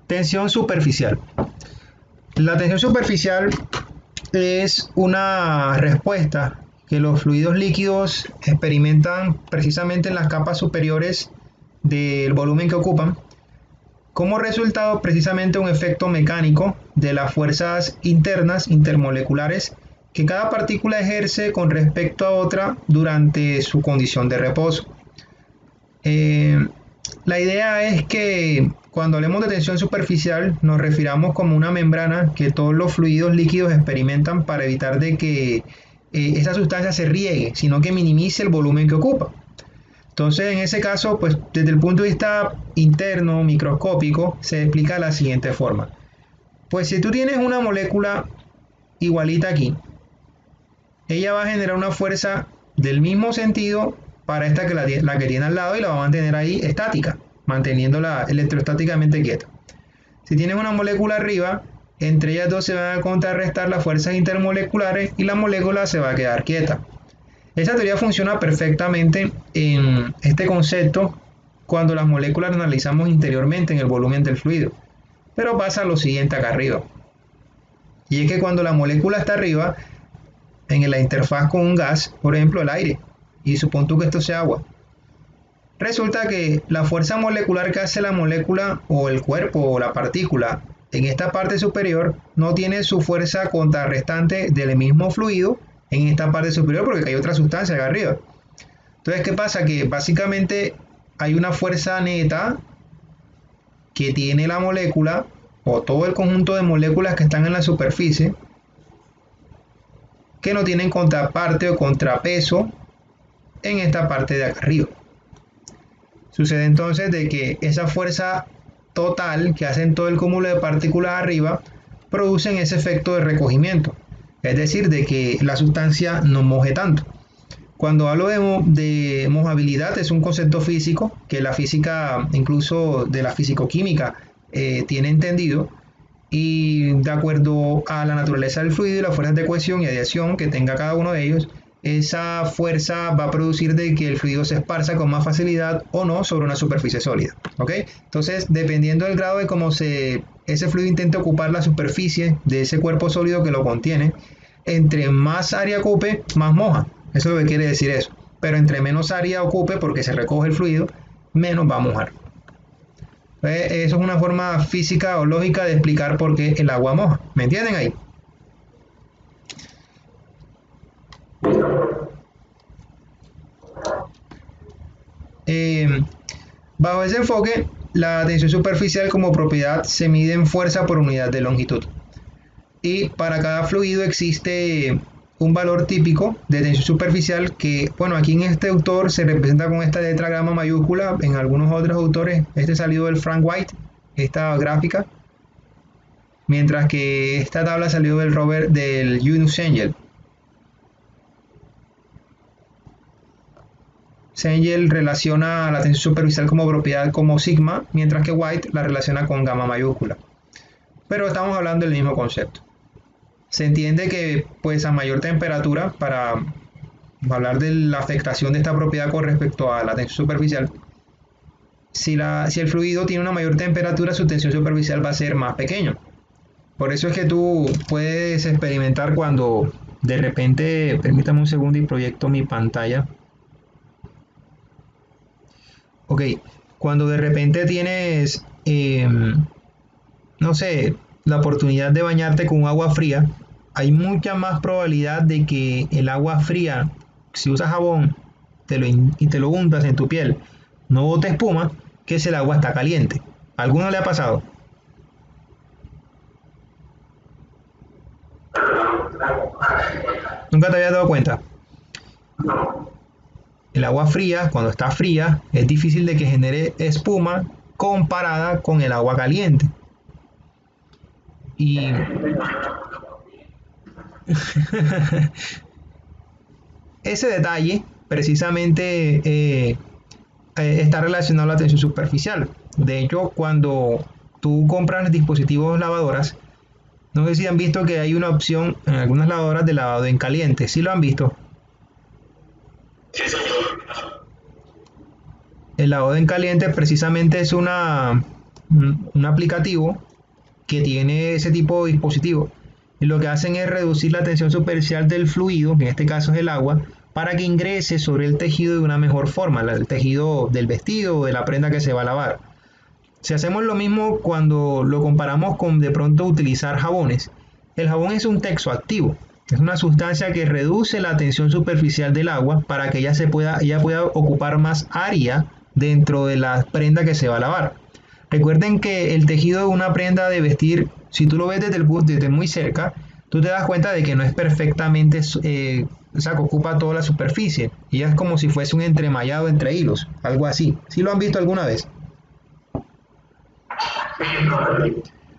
Tensión superficial. La tensión superficial es una respuesta que los fluidos líquidos experimentan precisamente en las capas superiores del volumen que ocupan, como resultado precisamente un efecto mecánico de las fuerzas internas intermoleculares que cada partícula ejerce con respecto a otra durante su condición de reposo. La idea es que cuando hablemos de tensión superficial nos refiramos como una membrana que todos los fluidos líquidos experimentan para evitar de que esa sustancia se riegue, sino que minimice el volumen que ocupa. Entonces, en ese caso, pues desde el punto de vista interno, microscópico, se explica de la siguiente forma. Pues si tú tienes una molécula igualita aquí, ella va a generar una fuerza del mismo sentido para esta que la que tiene al lado y la va a mantener ahí estática, manteniéndola electrostáticamente quieta. Si tienes una molécula arriba, entre ellas dos se van a contrarrestar las fuerzas intermoleculares y la molécula se va a quedar quieta. Esta teoría funciona perfectamente en este concepto cuando las moléculas las analizamos interiormente en el volumen del fluido. Pero pasa lo siguiente acá arriba. Y es que cuando la molécula está arriba, en la interfaz con un gas, por ejemplo el aire, y supón tú que esto sea agua, resulta que la fuerza molecular que hace la molécula o el cuerpo o la partícula en esta parte superior no tiene su fuerza contrarrestante del mismo fluido en esta parte superior porque hay otra sustancia acá arriba. Entonces, ¿qué pasa? Que básicamente hay una fuerza neta que tiene la molécula o todo el conjunto de moléculas que están en la superficie que no tienen contraparte o contrapeso en esta parte de acá arriba. Sucede entonces de que esa fuerza total que hacen todo el cúmulo de partículas arriba producen ese efecto de recogimiento, es decir, de que la sustancia no moje tanto. Cuando hablo de mojabilidad es un concepto físico que la física, incluso de la fisicoquímica, tiene entendido, y de acuerdo a la naturaleza del fluido y las fuerzas de cohesión y adiación que tenga cada uno de ellos, esa fuerza va a producir de que el fluido se esparza con más facilidad o no sobre una superficie sólida. ¿Ok? Entonces, dependiendo del grado de cómo ese fluido intente ocupar la superficie de ese cuerpo sólido que lo contiene, entre más área ocupe, más moja. Eso es lo que quiere decir eso. Pero entre menos área ocupe, porque se recoge el fluido, menos va a mojar. Eso es una forma física o lógica de explicar por qué el agua moja. ¿Me entienden ahí? Bajo ese enfoque, la tensión superficial como propiedad se mide en fuerza por unidad de longitud. Y para cada fluido existe un valor típico de tensión superficial que, bueno, aquí en este autor se representa con esta letra gamma mayúscula, en algunos otros autores este salió del Frank White, esta gráfica, mientras que esta tabla salió del Yunus Engel. Engel relaciona la tensión superficial como propiedad como sigma, mientras que White la relaciona con gamma mayúscula. Pero estamos hablando del mismo concepto. Se entiende que pues a mayor temperatura, para hablar de la afectación de esta propiedad con respecto a la tensión superficial, si el fluido tiene una mayor temperatura, su tensión superficial va a ser más pequeño. Por eso es que tú puedes experimentar cuando de repente, permítame un segundo y proyecto mi pantalla. Ok, cuando de repente tienes, no sé, la oportunidad de bañarte con agua fría, hay mucha más probabilidad de que el agua fría, si usas jabón y te lo untas en tu piel, no bote espuma, que si el agua está caliente. ¿A alguno le ha pasado? ¿Nunca te habías dado cuenta? El agua fría, cuando está fría, es difícil de que genere espuma comparada con el agua caliente. Y ese detalle precisamente está relacionado a la tensión superficial. De hecho, cuando tú compras dispositivos lavadoras, no sé si han visto que hay una opción en algunas lavadoras de lavado en caliente. ¿Sí lo han visto? El lavado en caliente precisamente es una un aplicativo que tiene ese tipo de dispositivo. Y lo que hacen es reducir la tensión superficial del fluido, que en este caso es el agua, para que ingrese sobre el tejido de una mejor forma, el tejido del vestido o de la prenda que se va a lavar. Si hacemos lo mismo cuando lo comparamos con de pronto utilizar jabones, el jabón es un texoactivo, es una sustancia que reduce la tensión superficial del agua para que ella pueda ocupar más área dentro de la prenda que se va a lavar. Recuerden que el tejido de una prenda de vestir, si tú lo ves desde muy cerca, tú te das cuenta de que no es perfectamente, o sea, que ocupa toda la superficie. Y es como si fuese un entremallado entre hilos, algo así. ¿Sí lo han visto alguna vez?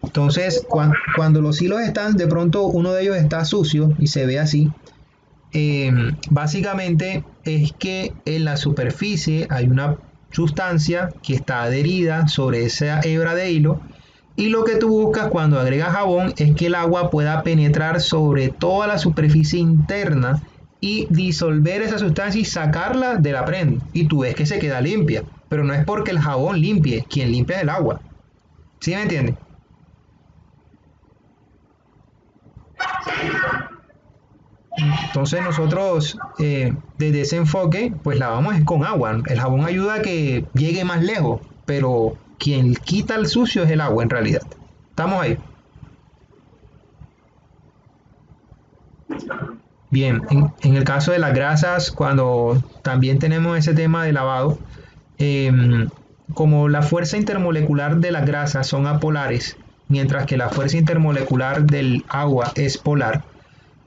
Entonces, cuando los hilos están, de pronto uno de ellos está sucio y se ve así, básicamente es que en la superficie hay una sustancia que está adherida sobre esa hebra de hilo, y lo que tú buscas cuando agregas jabón es que el agua pueda penetrar sobre toda la superficie interna y disolver esa sustancia y sacarla de la prenda, y tú ves que se queda limpia, pero no es porque el jabón limpie, quien limpia es el agua. ¿Sí me entiendes? Entonces nosotros desde ese enfoque pues lavamos con agua. El jabón ayuda a que llegue más lejos, pero quien quita el sucio es el agua en realidad. ¿Estamos ahí? Bien, en el caso de las grasas, cuando también tenemos ese tema de lavado, em, como la fuerza intermolecular de las grasas son apolares, mientras que la fuerza intermolecular del agua es polar,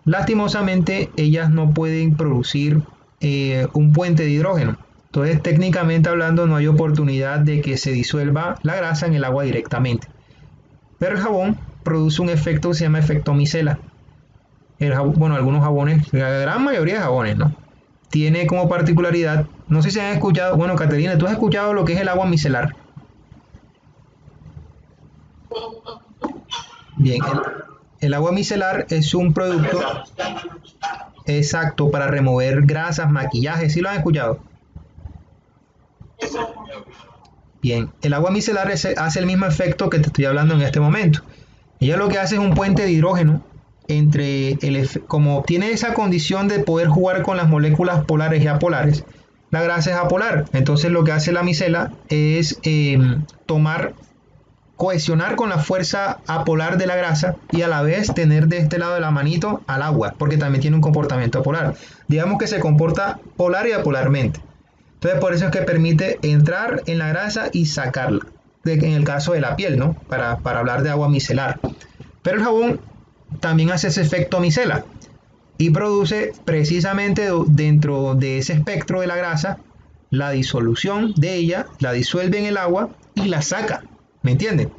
lastimosamente ellas no pueden producir un puente de hidrógeno. Entonces, técnicamente hablando, no hay oportunidad de que se disuelva la grasa en el agua directamente. Pero el jabón produce un efecto que se llama efecto micela. Bueno, algunos jabones, la gran mayoría de jabones, ¿no? Tiene como particularidad, no sé si han escuchado, bueno, Caterina, ¿tú has escuchado lo que es el agua micelar? Bien, el agua micelar es un producto exacto para remover grasas, maquillaje, ¿sí lo han escuchado? Bien, el agua micelar hace el mismo efecto que te estoy hablando en este momento. Ella lo que hace es un puente de hidrógeno como tiene esa condición de poder jugar con las moléculas polares y apolares, la grasa es apolar. Entonces lo que hace la micela es cohesionar con la fuerza apolar de la grasa y a la vez tener de este lado de la manito al agua, porque también tiene un comportamiento polar. Digamos que se comporta polar y apolarmente. Entonces por eso es que permite entrar en la grasa y sacarla, en el caso de la piel, ¿no? Para hablar de agua micelar. Pero el jabón también hace ese efecto micela y produce precisamente dentro de ese espectro de la grasa la disolución de ella, la disuelve en el agua y la saca. ¿Me entienden?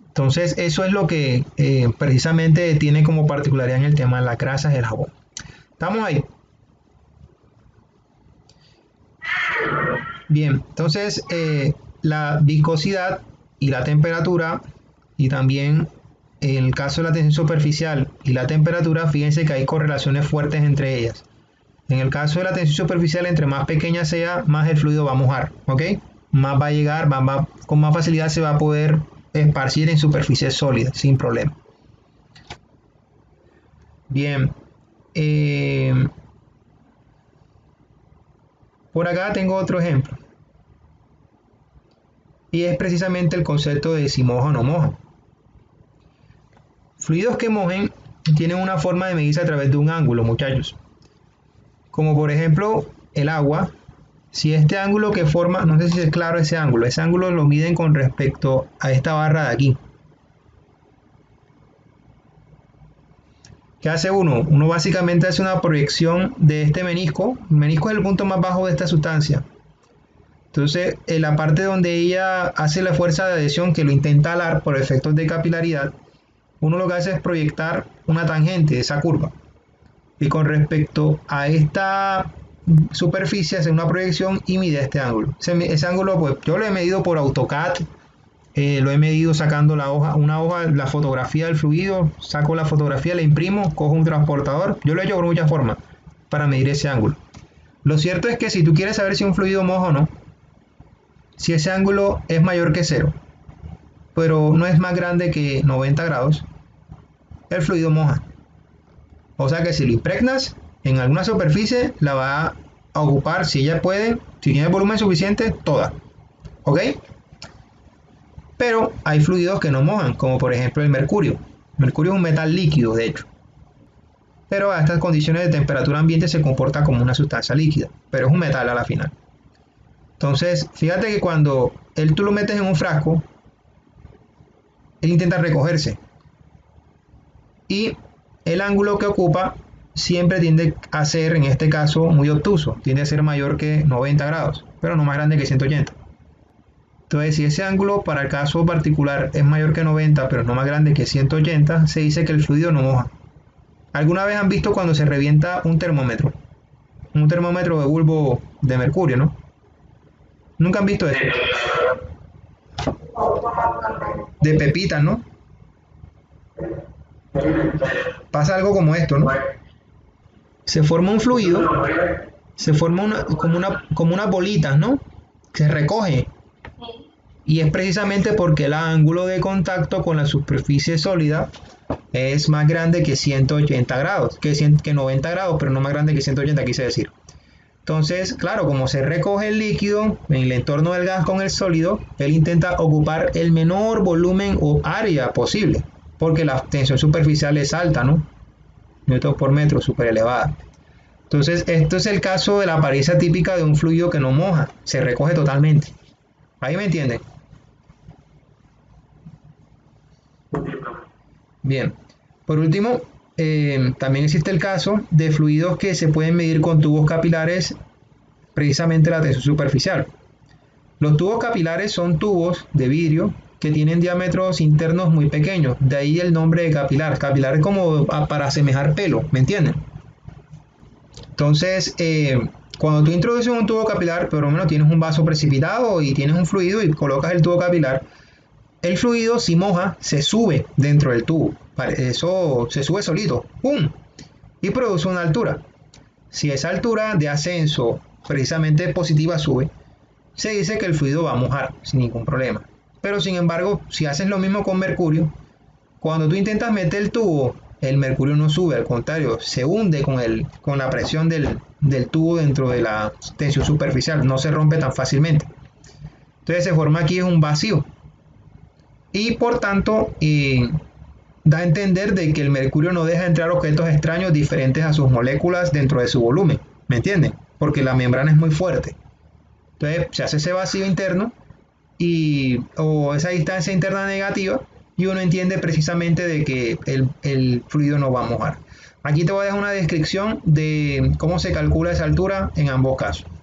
Entonces eso es lo que precisamente tiene como particularidad en el tema de las grasas del jabón. ¿Estamos ahí? Bien, entonces la viscosidad y la temperatura, y también en el caso de la tensión superficial y la temperatura, fíjense que hay correlaciones fuertes entre ellas. En el caso de la tensión superficial, entre más pequeña sea, más el fluido va a mojar, ¿ok? Más va a llegar, con más facilidad se va a poder esparcir en superficies sólidas, sin problema. Bien, por acá tengo otro ejemplo. Y es precisamente el concepto de si moja o no moja. Fluidos que mojen tienen una forma de medirse a través de un ángulo, muchachos. Como por ejemplo el agua. Si este ángulo que forma, no sé si es claro ese ángulo lo miden con respecto a esta barra de aquí. ¿Qué hace uno? Uno básicamente hace una proyección de este menisco. El menisco es el punto más bajo de esta sustancia. Entonces, en la parte donde ella hace la fuerza de adhesión, que lo intenta alar por efectos de capilaridad, uno lo que hace es proyectar una tangente de esa curva. Y con respecto a esta superficie hace una proyección y mide este ángulo. Ese ángulo, pues yo lo he medido por AutoCAD, lo he medido sacando una hoja, la fotografía del fluido, saco la fotografía, la imprimo, cojo un transportador. Yo lo he hecho por muchas formas para medir ese ángulo. Lo cierto es que si tú quieres saber si un fluido moja o no, Si ese ángulo es mayor que 0, pero no es más grande que 90 grados, el fluido moja. O sea que si lo impregnas en alguna superficie, la va a ocupar, si ella puede, si tiene volumen suficiente, toda. ¿Ok? Pero hay fluidos que no mojan, como por ejemplo el mercurio. El mercurio es un metal líquido, de hecho. Pero a estas condiciones de temperatura ambiente se comporta como una sustancia líquida, pero es un metal a la final. Entonces, fíjate que cuando tú lo metes en un frasco, él intenta recogerse. Y el ángulo que ocupa siempre tiende a ser, en este caso, muy obtuso. Tiende a ser mayor que 90 grados, pero no más grande que 180. Entonces, si ese ángulo para el caso particular es mayor que 90, pero no más grande que 180, se dice que el fluido no moja. ¿Alguna vez han visto cuando se revienta un termómetro? Un termómetro de bulbo de mercurio, ¿no? Nunca han visto eso. De pepitas, ¿no? Pasa algo como esto, ¿no? Se forma un fluido, se forma como unas bolitas, ¿no? Se recoge. Y es precisamente porque el ángulo de contacto con la superficie sólida es más grande que 180 grados, que 90 grados, pero no más grande que 180, quise decir. Entonces, claro, como se recoge el líquido en el entorno del gas con el sólido, él intenta ocupar el menor volumen o área posible, porque la tensión superficial es alta, ¿no? Metros por metro, súper elevada. Entonces, esto es el caso de la apariencia típica de un fluido que no moja, se recoge totalmente. ¿Ahí me entienden? Bien. Por último, también existe el caso de fluidos que se pueden medir con tubos capilares, precisamente la tensión superficial. Los tubos capilares son tubos de vidrio que tienen diámetros internos muy pequeños, de ahí el nombre de capilar. Capilar es como para asemejar pelo, ¿me entienden? Entonces, cuando tú introduces un tubo capilar, por lo menos tienes un vaso precipitado y tienes un fluido y colocas el tubo capilar, el fluido, si moja, se sube dentro del tubo. Eso se sube solito, ¡pum! Y produce una altura. Si esa altura de ascenso precisamente positiva sube, se dice que el fluido va a mojar sin ningún problema. Pero sin embargo, si haces lo mismo con mercurio, cuando tú intentas meter el tubo, el mercurio no sube, al contrario, se hunde con la presión del tubo dentro de la tensión superficial, no se rompe tan fácilmente. Entonces se forma aquí un vacío. Y por tanto, da a entender de que el mercurio no deja entrar objetos extraños diferentes a sus moléculas dentro de su volumen, ¿me entienden? Porque la membrana es muy fuerte. Entonces se hace ese vacío interno o esa distancia interna negativa y uno entiende precisamente de que el fluido no va a mojar. Aquí te voy a dejar una descripción de cómo se calcula esa altura en ambos casos.